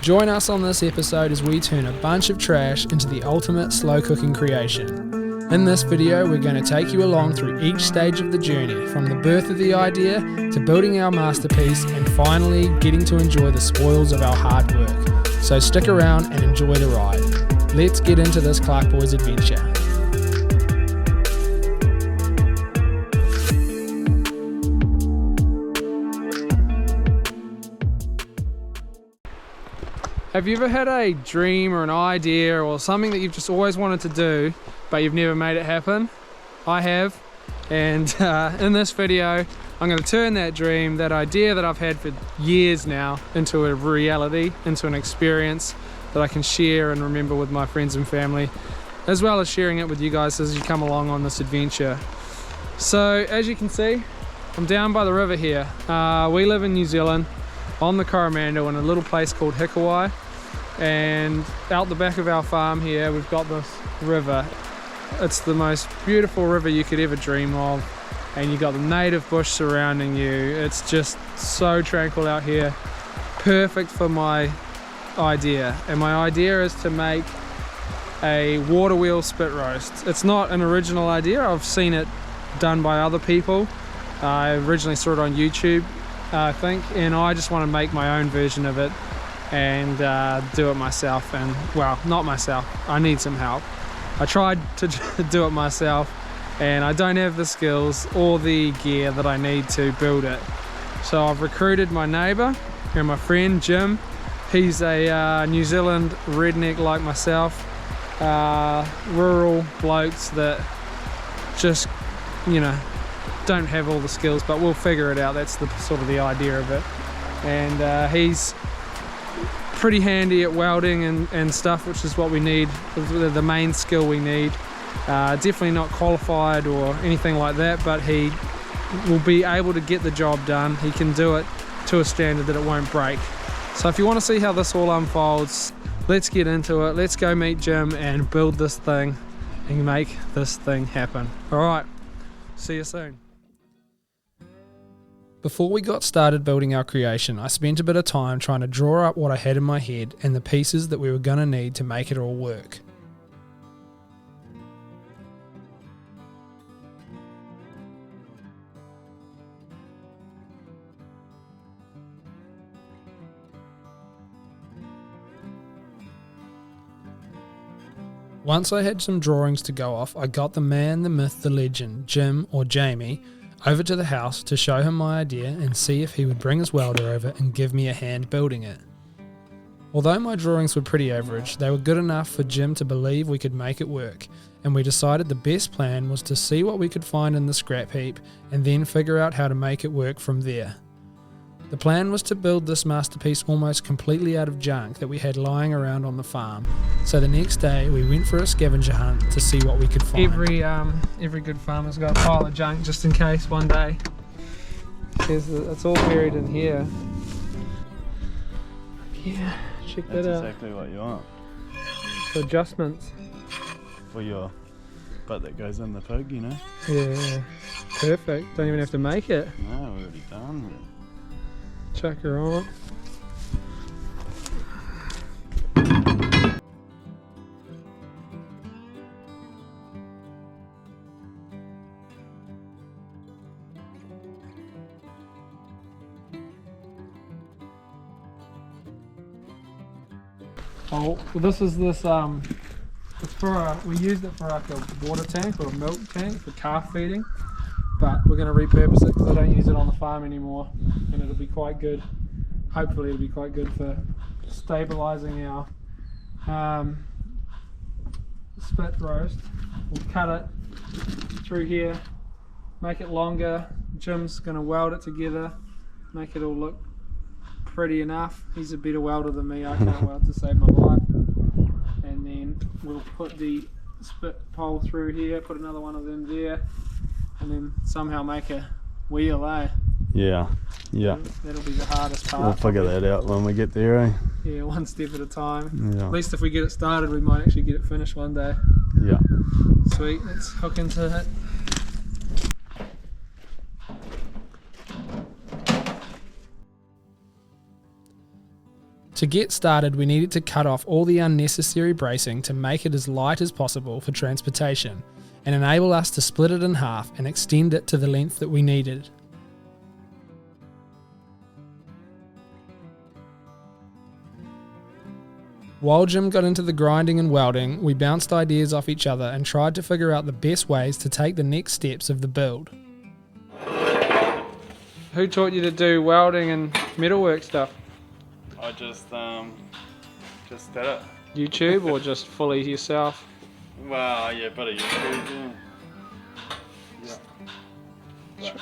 Join us on this episode as we turn a bunch of trash into the ultimate slow cooking creation. In this video, we're going to take you along through each stage of the journey, from the birth of the idea to building our masterpiece and finally getting to enjoy the spoils of our hard work. So stick around and enjoy the ride. Let's get into this Clarke Boys adventure. Have you ever had a dream or an idea or something that you've just always wanted to do but you've never made it happen? I have, and in this video I'm going to turn that dream, that idea that I've had for years now, into a reality, into an experience that I can share and remember with my friends and family, as well as sharing it with you guys as you come along on this adventure. So as you can see, I'm down by the river here. We live in New Zealand on the Coromandel in a little place called Hikawai, and out the back of our farm here we've got this river. It's the most beautiful river you could ever dream of, and you've got the native bush surrounding you. It's just so tranquil out here, perfect for my idea. And my idea is to make a Waterwheel spit roast. It's not an original idea, I've seen it done by other people. I originally saw it on YouTube, I think, and I just want to make my own version of it and do it myself. And well, not myself, I need some help. I tried to do it myself and I don't have the skills or the gear that I need to build it. So I've recruited my neighbour and my friend Jim. He's a New Zealand redneck like myself, rural blokes that just, you know, don't have all the skills, but we'll figure it out. That's the sort of the idea of it. And he's pretty handy at welding and stuff, which is what we need, the main skill we need. Definitely not qualified or anything like that, but he will be able to get the job done. He can do it to a standard that it won't break. So if you want to see how this all unfolds, let's get into it. Let's go meet Jim and build this thing and make this thing happen. All right, see you soon. Before we got started building our creation, I spent a bit of time trying to draw up what I had in my head and the pieces that we were going to need to make it all work. Once I had some drawings to go off, I got the man, the myth, the legend, Jim or Jamie, over to the house to show him my idea and see if he would bring his welder over and give me a hand building it. Although my drawings were pretty average, they were good enough for Jim to believe we could make it work, and we decided the best plan was to see what we could find in the scrap heap and then figure out how to make it work from there. The plan was to build this masterpiece almost completely out of junk that we had lying around on the farm. So the next day we went for a scavenger hunt to see what we could find. Every good farmer's got a pile of junk just in case one day. It's all buried in here. Yeah, check that out. That's exactly what you want. For adjustments. For your butt that goes in the pig, you know? Yeah, perfect. Don't even have to make it. No, we're already done. Chuck her on. Oh, well, this is this. It's for we used it for like a water tank or a milk tank for calf feeding. But we're going to repurpose it because I don't use it on the farm anymore, and it'll be quite good. Hopefully it'll be quite good for stabilising our spit roast. We'll cut it through here, make it longer. Jim's going to weld it together, make it all look pretty enough. He's a better welder than me, I can't weld to save my life. And then we'll put the spit pole through here, put another one of them there, and then somehow make a wheel, eh? Yeah. That'll be the hardest part. We'll figure that out when we get there, eh? Yeah, one step at a time. Yeah. At least if we get it started, we might actually get it finished one day. Yeah. Sweet, let's hook into it. To get started, we needed to cut off all the unnecessary bracing to make it as light as possible for transportation and enable us to split it in half and extend it to the length that we needed. While Jim got into the grinding and welding, we bounced ideas off each other and tried to figure out the best ways to take the next steps of the build. Who taught you to do welding and metalwork stuff? I just did it. YouTube or just fully yourself? Well, yeah, bit of YouTube, yeah.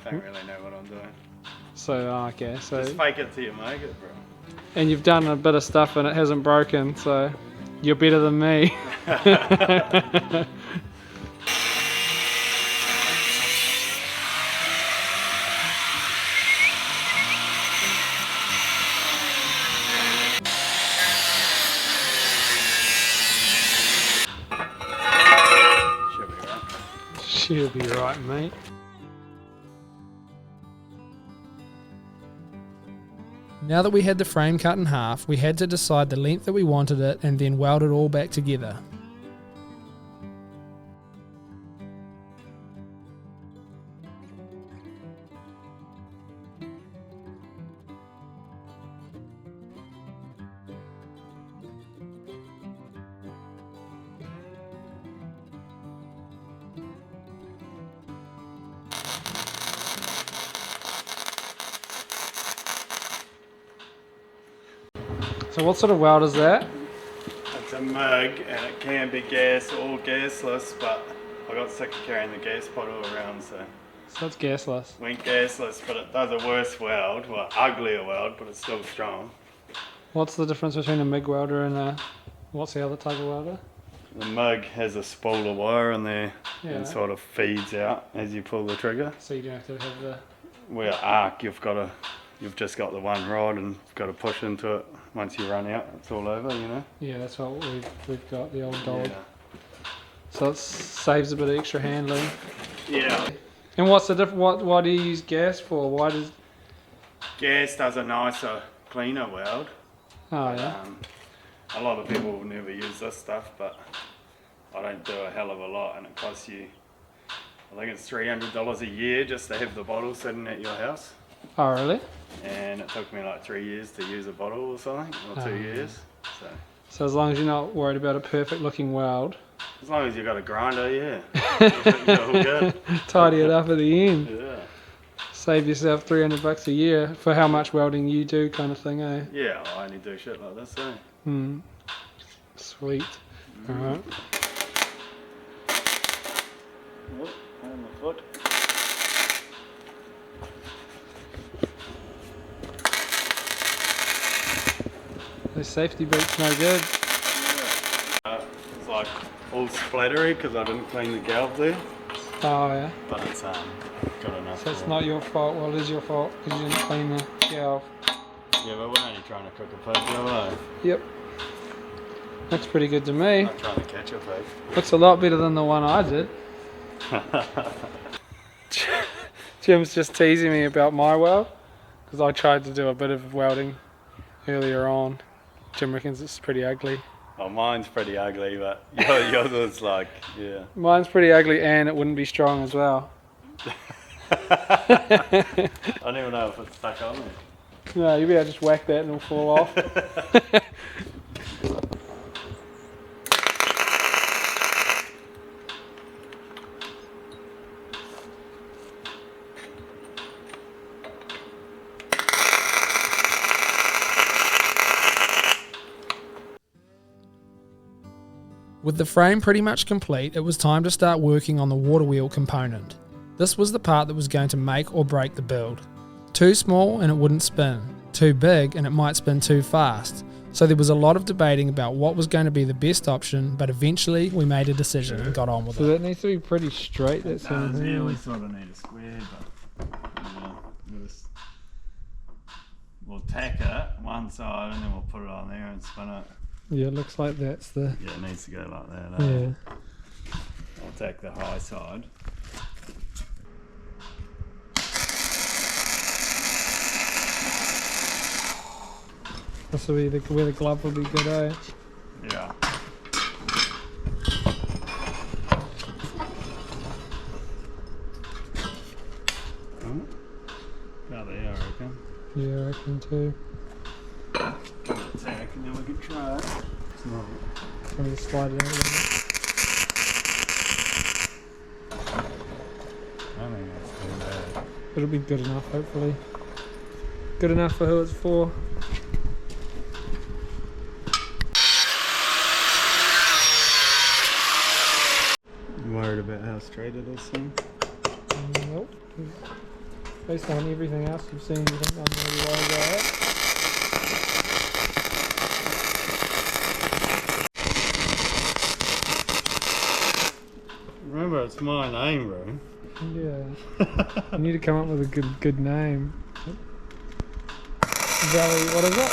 But don't really know what I'm doing. So, okay, so... Just fake it till you make it, bro. And you've done a bit of stuff and it hasn't broken, so you're better than me. She'll be right, mate. Now that we had the frame cut in half, we had to decide the length that we wanted it and then weld it all back together. So what sort of weld is that? It's a mug and it can be gas or gasless, but I got sick of carrying the gas bottle around, so it's gasless. Went gasless, but it does a worse weld, well, uglier weld, but it's still strong. What's the difference between a MIG welder and what's the other type of welder? The MIG has a spool of wire in there and Yeah. sort of feeds out as you pull the trigger. So you don't have to have the... Where arc, you've just got the one rod and you've got to push into it. Once you run out, it's all over, you know? Yeah, that's what we've got, the old dog. Yeah. So it saves a bit of extra handling. Yeah. And what's the why do you use gas for? Why does... Gas does a nicer, cleaner weld. Oh yeah. A lot of people will never use this stuff, but I don't do a hell of a lot, and it costs you, I think it's $300 a year just to have the bottle sitting at your house. Oh really? And it took me like 3 years to use a bottle or something, or 2 years. So as long as you're not worried about a perfect looking weld. As long as you've got a grinder, yeah. You're all good. Tidy it up at the end. Yeah. Save yourself $300 a year for how much welding you do, kind of thing, eh? Yeah, I only do shit like this, eh? Hmm. Sweet. Alright. Oh, on the foot. Those safety boots no good. Yeah. It's like all splattery because I didn't clean the galv there. Oh yeah. But it's good enough. So it's not your fault, well it is your fault because you didn't clean the galv. Yeah, but we're only trying to cook a pig, though. Yep. That's pretty good to me. Not trying to catch a pig. Looks a lot better than the one I did. Jim's just teasing me about my weld because I tried to do a bit of welding earlier on. Jim reckons it's pretty ugly. Oh, mine's pretty ugly, but yours is like, yeah. Mine's pretty ugly and it wouldn't be strong as well. I don't even know if it's stuck on me. No, you'll be able to just whack that and it'll fall off. With the frame pretty much complete, it was time to start working on the Waterwheel component. This was the part that was going to make or break the build. Too small and it wouldn't spin. Too big and it might spin too fast. So there was a lot of debating about what was going to be the best option, but eventually we made a decision and got on with it. So that needs to be pretty straight, that sort of thing. Yeah, we sort of need a square, but we'll tack it one side and then we'll put it on there and spin it. Yeah, it looks like that's the... Yeah, it needs to go like that. Yeah. I'll take the high side. This will be where the glove will be good, eh? Yeah. About there, I reckon. Yeah, I reckon too. Attack, and then we can try it. It's not. I'm just slide it out a little bit. I don't think that's too bad. It'll be good enough, hopefully. Good enough for who it's for. You worried about how straight it is, son? Nope. Based on everything else you've seen, you think I'm really worried about it? Remember, it's my name, bro. Yeah. You need to come up with a good name. Valley, what is it?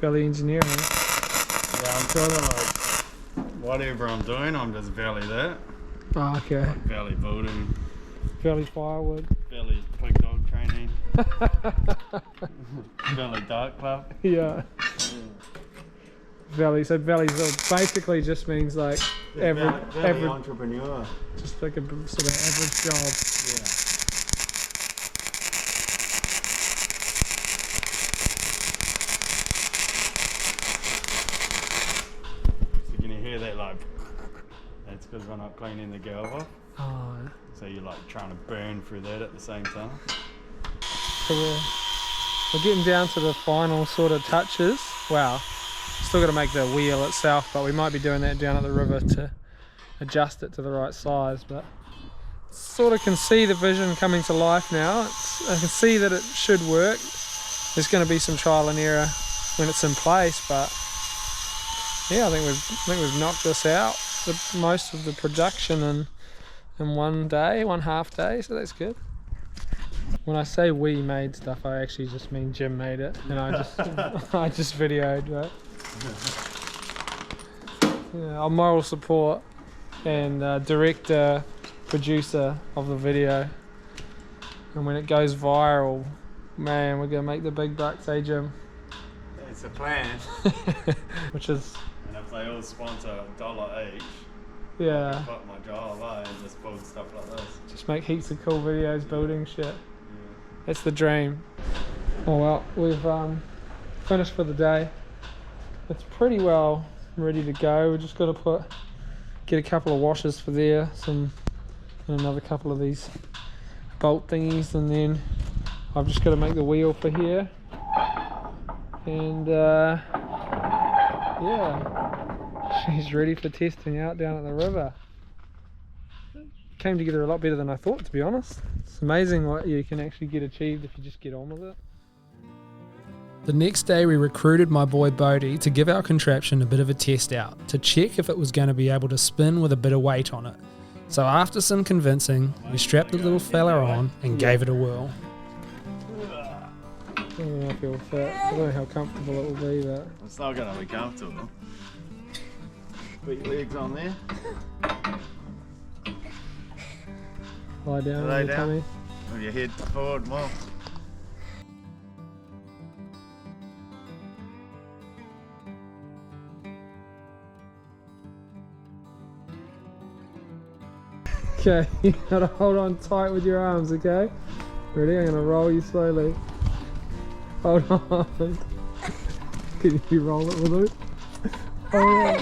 Valley Engineering. Yeah, I'm kind of like, whatever I'm doing, I'm just Valley that. Oh, okay. Like Valley building, Valley Firewood. Valley pig dog training, Valley dart club. Yeah. Valley, so Valley's basically just means like Valley entrepreneur. just like a sort of average job. Yeah. So can you hear that like? That's because we're not cleaning the galv off. Oh, So you're like trying to burn through that at the same time. so we're getting down to the final sort of touches. Wow. Still got to make the wheel itself, but we might be doing that down at the river to adjust it to the right size. But sort of can see the vision coming to life now. I can see that it should work. There's going to be some trial and error when it's in place, but yeah, I think we've knocked this out. Most of the production in one half day, so that's good. When I say we made stuff, I actually just mean Jim made it, and I just videoed, right? Yeah, our moral support and director, producer of the video. And when it goes viral, man, we're gonna make the big bucks, eh, Jim? It's a plan. Which is, And if they all sponsor $1 each, yeah, I quit my job, and just build stuff like this. just make heaps of cool videos building shit. That's the dream. Oh well, we've finished for the day. It's pretty well ready to go. We're just got to get a couple of washers for there, and another couple of these bolt thingies, and then I've just got to make the wheel for here. And yeah, she's ready for testing out down at the river. Came together a lot better than I thought, to be honest. It's amazing what you can actually get achieved if you just get on with it. The next day we recruited my boy Bodie to give our contraption a bit of a test out, to check if it was going to be able to spin with a bit of weight on it. So after some convincing, we strapped the little fella on and gave it a whirl. I don't know if it'll fit. I don't know how comfortable it will be, but... It's not going to be comfortable. Put your legs on there. Lie down on your tummy. With your head forward more. Okay, you gotta hold on tight with your arms, okay? Ready? I'm gonna roll you slowly. Hold on. Can you roll it with it? Oh,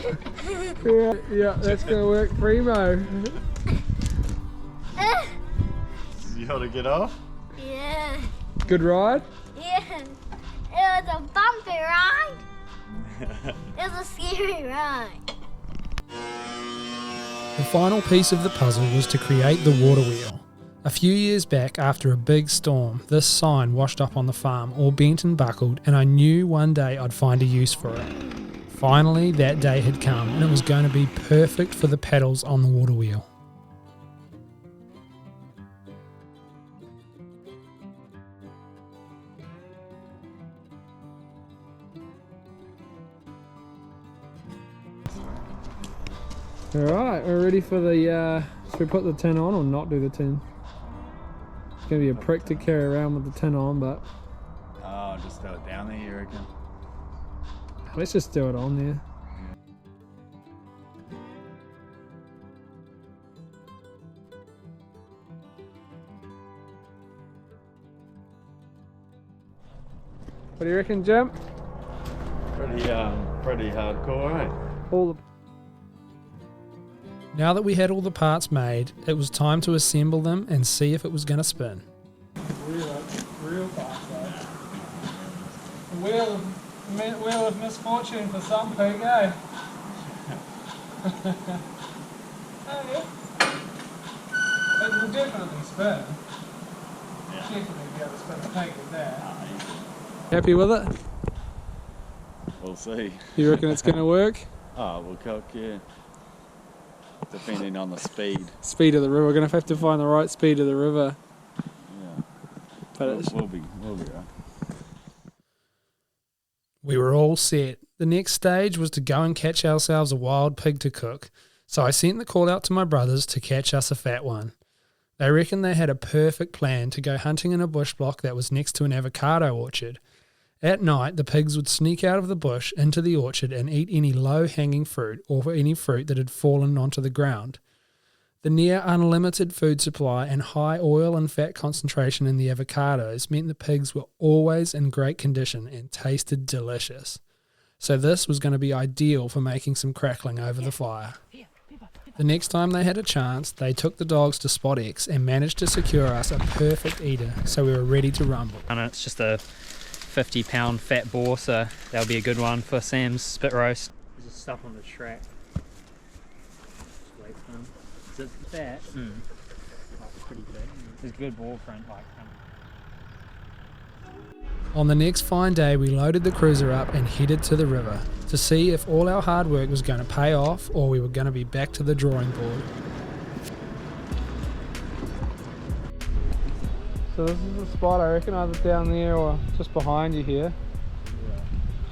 yeah, that's gonna work primo. You got to get off? Yeah. Good ride? Yeah. It was a bumpy ride. It was a scary ride. The final piece of the puzzle was to create the Waterwheel. A few years back, after a big storm, this sign washed up on the farm, all bent and buckled, and I knew one day I'd find a use for it. Finally, that day had come, and it was going to be perfect for the paddles on the Waterwheel. Alright, we're ready for the, should we put the tin on or not do the tin? It's going to be a prick to carry around with the tin on, but... Oh, just throw it down there, you reckon? Let's just do it on there. What do you reckon, Jim? Pretty hardcore, eh? All the... Now that we had all the parts made, it was time to assemble them and see if it was going to spin. Real fast, though. The wheel of misfortune for some pig, eh? Oh yeah. It will definitely spin. Yeah. Definitely be able to spin a pig with that. Happy with it? We'll see. You reckon it's going to work? Oh, we'll cook, yeah. Depending on the speed. Speed of the river. We're going to have to find the right speed of the river. Yeah. But we'll be right. We were all set. The next stage was to go and catch ourselves a wild pig to cook. So I sent the call out to my brothers to catch us a fat one. They reckon they had a perfect plan to go hunting in a bush block that was next to an avocado orchard. At night, the pigs would sneak out of the bush into the orchard and eat any low-hanging fruit or any fruit that had fallen onto the ground. The near unlimited food supply and high oil and fat concentration in the avocados meant the pigs were always in great condition and tasted delicious. So this was going to be ideal for making some crackling over the fire. The next time they had a chance, they took the dogs to Spot X and managed to secure us a perfect eater, so we were ready to rumble. And it's just a 50-pound fat boar, so that'll be a good one for Sam's spit roast. There's just stuff on the track. Just wait for him. Is it fat? That's pretty big. There's good boar print like him. On the next fine day, we loaded the cruiser up and headed to the river to see if all our hard work was going to pay off or we were going to be back to the drawing board. So this is the spot, I reckon, either down there or just behind you here. Yeah.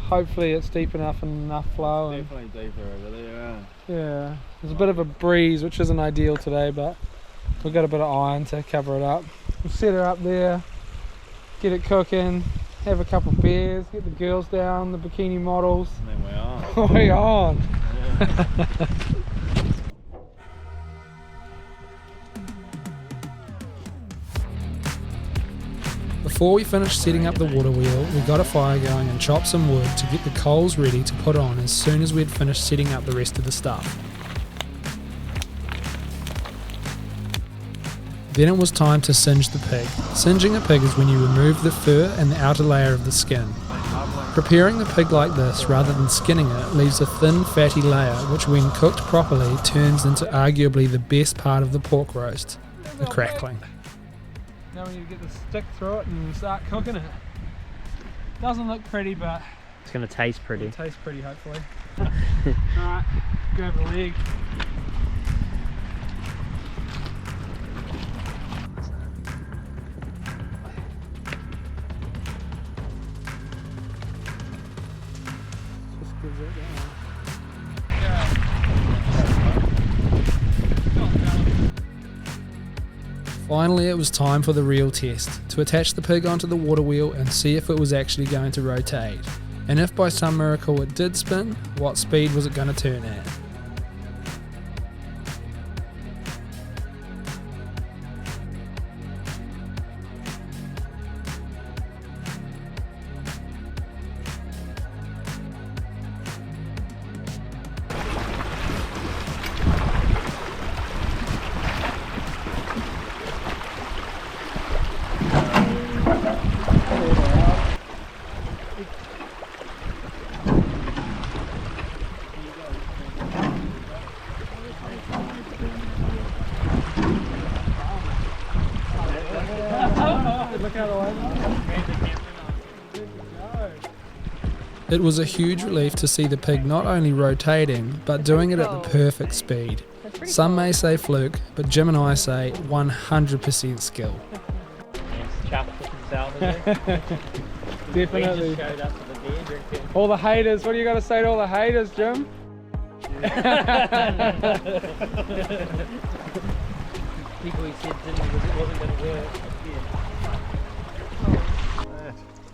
Hopefully it's deep enough and enough flow. Definitely deeper over there, Yeah, there's a bit of a breeze, which isn't ideal today, but we've got a bit of iron to cover it up. We'll set her up there, get it cooking, have a couple of beers, get the girls down, the bikini models. And then we're on. We're on. Yeah. Before we finished setting up the water wheel, we got a fire going and chopped some wood to get the coals ready to put on as soon as we had finished setting up the rest of the stuff. Then it was time to singe the pig. Singeing a pig is when you remove the fur and the outer layer of the skin. Preparing the pig like this, rather than skinning it, leaves a thin, fatty layer, which when cooked properly turns into arguably the best part of the pork roast, the crackling. Now we need to get the stick through it and start cooking it. Doesn't look pretty, but It's going to taste pretty. it tastes pretty, hopefully. Alright, grab the leg. Just gives it Finally, it was time for the real test, to attach the pig onto the water wheel and see if it was actually going to rotate. And if by some miracle it did spin, what speed was it going to turn at? It was a huge relief to see the pig not only rotating, but doing it at the perfect speed. Some may say fluke, but Jim and I say 100% skill. Definitely. All the haters, what do you got to say to all the haters, Jim? People who said it wasn't going to work.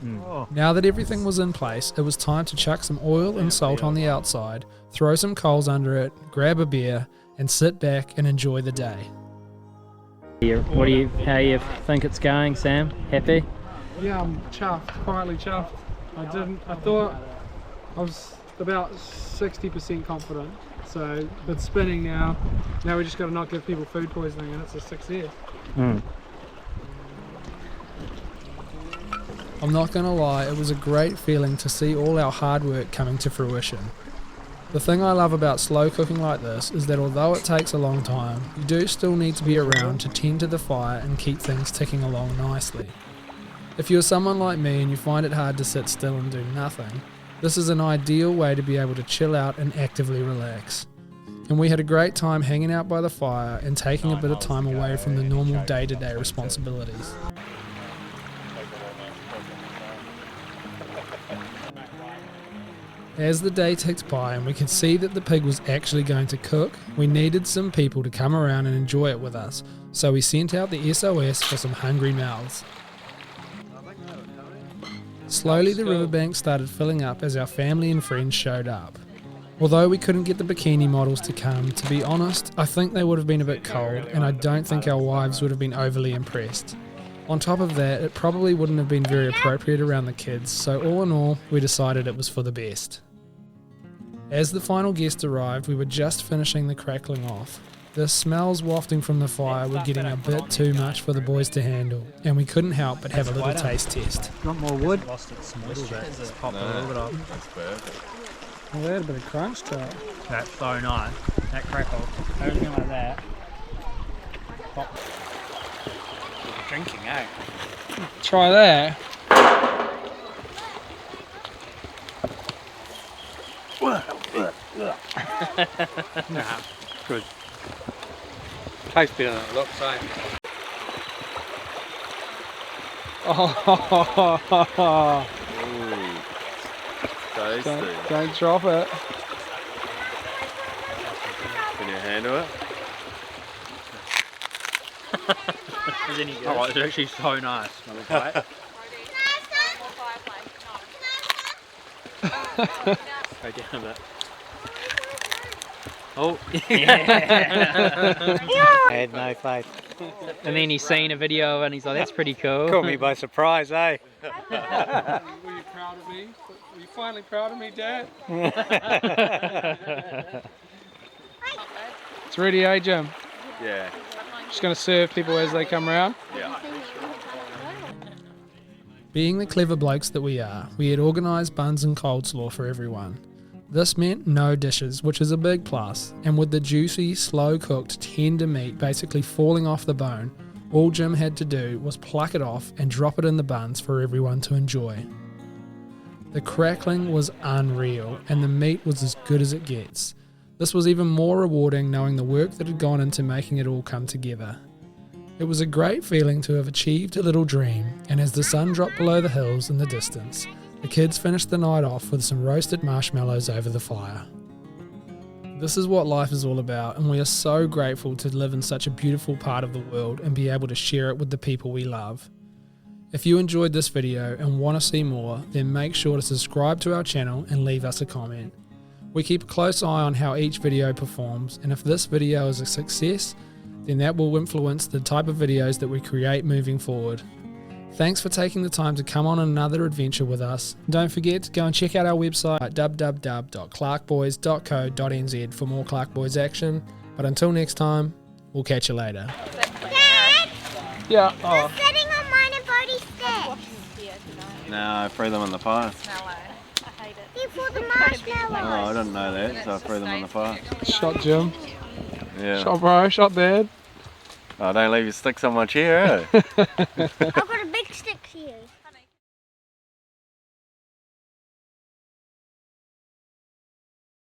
Now that everything was in place, it was time to chuck some oil and salt on the outside, throw some coals under it, grab a beer, and sit back and enjoy the day. How do you think it's going, Sam? Happy? Yeah, I'm chuffed, quietly chuffed. I thought I was about 60% confident. So it's spinning now. Now we just got to not give people food poisoning, and it's a success. I'm not going to lie, it was a great feeling to see all our hard work coming to fruition. The thing I love about slow cooking like this is that although it takes a long time, you do still need to be around to tend to the fire and keep things ticking along nicely. If you're someone like me and you find it hard to sit still and do nothing, this is an ideal way to be able to chill out and actively relax. And we had a great time hanging out by the fire and taking a bit of time away from the normal day-to-day responsibilities. As the day ticked by and we could see that the pig was actually going to cook, we needed some people to come around and enjoy it with us, so we sent out the SOS for some hungry mouths. Slowly the riverbank started filling up as our family and friends showed up. Although we couldn't get the bikini models to come, to be honest, I think they would have been a bit cold and I don't think our wives would have been overly impressed. On top of that, it probably wouldn't have been very appropriate around the kids, so all in all, we decided it was for the best. As the final guest arrived, we were just finishing the crackling off. The smells wafting from the fire were getting a bit too much for the boys to handle, and we couldn't help but have a little taste test. Want more wood? Lost its moisture. Just popped a little bit off. That's perfect. Well, they had a bit of crunch to it. That's so nice. That crackle. Everything like that. Pop. Drinking, eh? Try that. Nah, good. Tastes better than it looks, eh? Oh, Tasty. don't drop it. Can you handle it? Is any good? Oh, it's actually so nice. Another bite. Go down a bit. Oh, I had no faith. And then he's seen a video and he's like, that's pretty cool. Caught me by surprise, eh? Were you proud of me? Were you finally proud of me, Dad? It's ready, eh, Jim? Yeah. Just going to serve people as they come around? Yeah. Being the clever blokes that we are, we had organised buns and coleslaw for everyone. This meant no dishes, which is a big plus, and with the juicy, slow-cooked, tender meat basically falling off the bone, all Jim had to do was pluck it off and drop it in the buns for everyone to enjoy. The crackling was unreal, and the meat was as good as it gets. This was even more rewarding knowing the work that had gone into making it all come together. It was a great feeling to have achieved a little dream, and as the sun dropped below the hills in the distance, the kids finished the night off with some roasted marshmallows over the fire. This is what life is all about, and we are so grateful to live in such a beautiful part of the world and be able to share it with the people we love. If you enjoyed this video and want to see more, then make sure to subscribe to our channel and leave us a comment. We keep a close eye on how each video performs, and if this video is a success, then that will influence the type of videos that we create moving forward. Thanks for taking the time to come on another adventure with us. Don't forget to go and check out our website at www.clarkeboys.co.nz for more Clarke Boys action. But until next time, we'll catch you later. Dad, Yeah. you're sitting on mine and Bodie's steps. No, I threw them on the fire. You put the marshmallows. Oh, I didn't know that, so I threw them on the fire. Shot Jim. Yeah. Shot bro. Shot Dad. Oh, don't leave your sticks on my chair, eh? I've got a big stick for you.